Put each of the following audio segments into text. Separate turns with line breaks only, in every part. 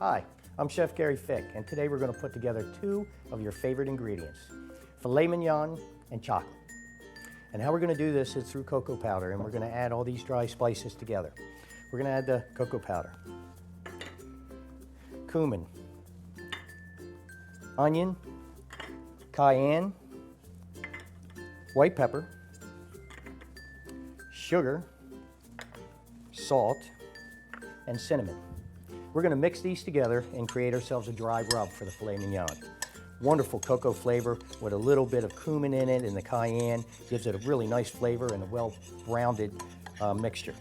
Hi, I'm Chef Gary Fick, and today we're going to put together two of your favorite ingredients, filet mignon and chocolate. And how we're going to do this is through cocoa powder, and we're going to add all these dry spices together. We're going to add the cocoa powder, cumin, onion, cayenne, white pepper, sugar, salt, and cinnamon. We're going to mix these together and create ourselves a dry rub for the filet mignon. Wonderful cocoa flavor with a little bit of cumin in it, and the cayenne gives it a really nice flavor and a well-rounded mixture.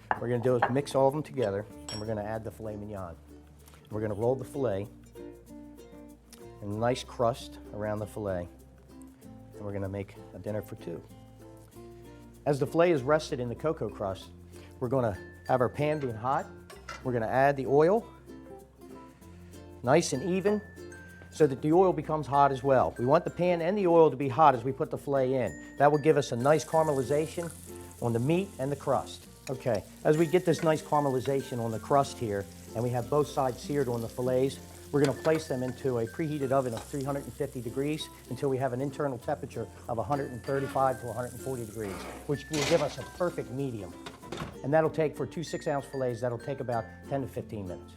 What we're going to do is mix all of them together, and we're going to add the filet mignon. We're going to roll the filet in a nice crust around the filet, and we're going to make a dinner for two. As the filet is rested in the cocoa crust, we're going to have our pan being hot. We're going to add the oil, nice and even, so that the oil becomes hot as well. We want the pan and the oil to be hot as we put the filet in. That will give us a nice caramelization on the meat and the crust. Okay, as we get this nice caramelization on the crust here, and we have both sides seared on the fillets, we're going to place them into a preheated oven of 350 degrees until we have an internal temperature of 135 to 140 degrees, which will give us a perfect medium. And that'll take, for two 6-ounce fillets, that'll take about 10 to 15 minutes.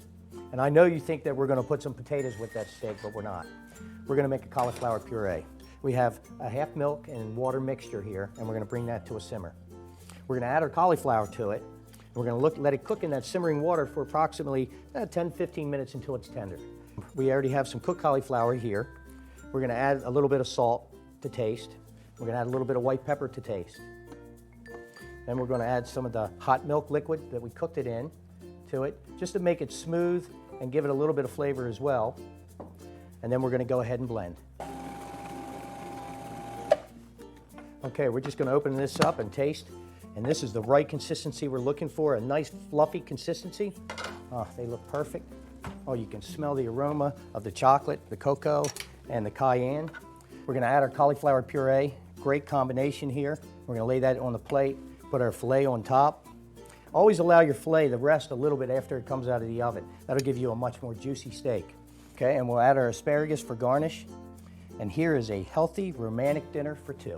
And I know you think that we're going to put some potatoes with that steak, but we're not. We're going to make a cauliflower puree. We have a half milk and water mixture here, and we're going to bring that to a simmer. We're going to add our cauliflower to it. We're going to let it cook in that simmering water for approximately 10-15 minutes until it's tender. We already have some cooked cauliflower here. We're going to add a little bit of salt to taste. We're going to add a little bit of white pepper to taste. Then we're going to add some of the hot milk liquid that we cooked it in to it, just to make it smooth and give it a little bit of flavor as well. And then we're going to go ahead and blend. Okay, we're just going to open this up and taste. And this is the right consistency we're looking for, a nice fluffy consistency. Oh, they look perfect. Oh, you can smell the aroma of the chocolate, the cocoa, and the cayenne. We're going to add our cauliflower puree. Great combination here. We're going to lay that on the plate, put our filet on top. Always allow your filet to rest a little bit after it comes out of the oven. That'll give you a much more juicy steak. Okay, and we'll add our asparagus for garnish. And here is a healthy, romantic dinner for two.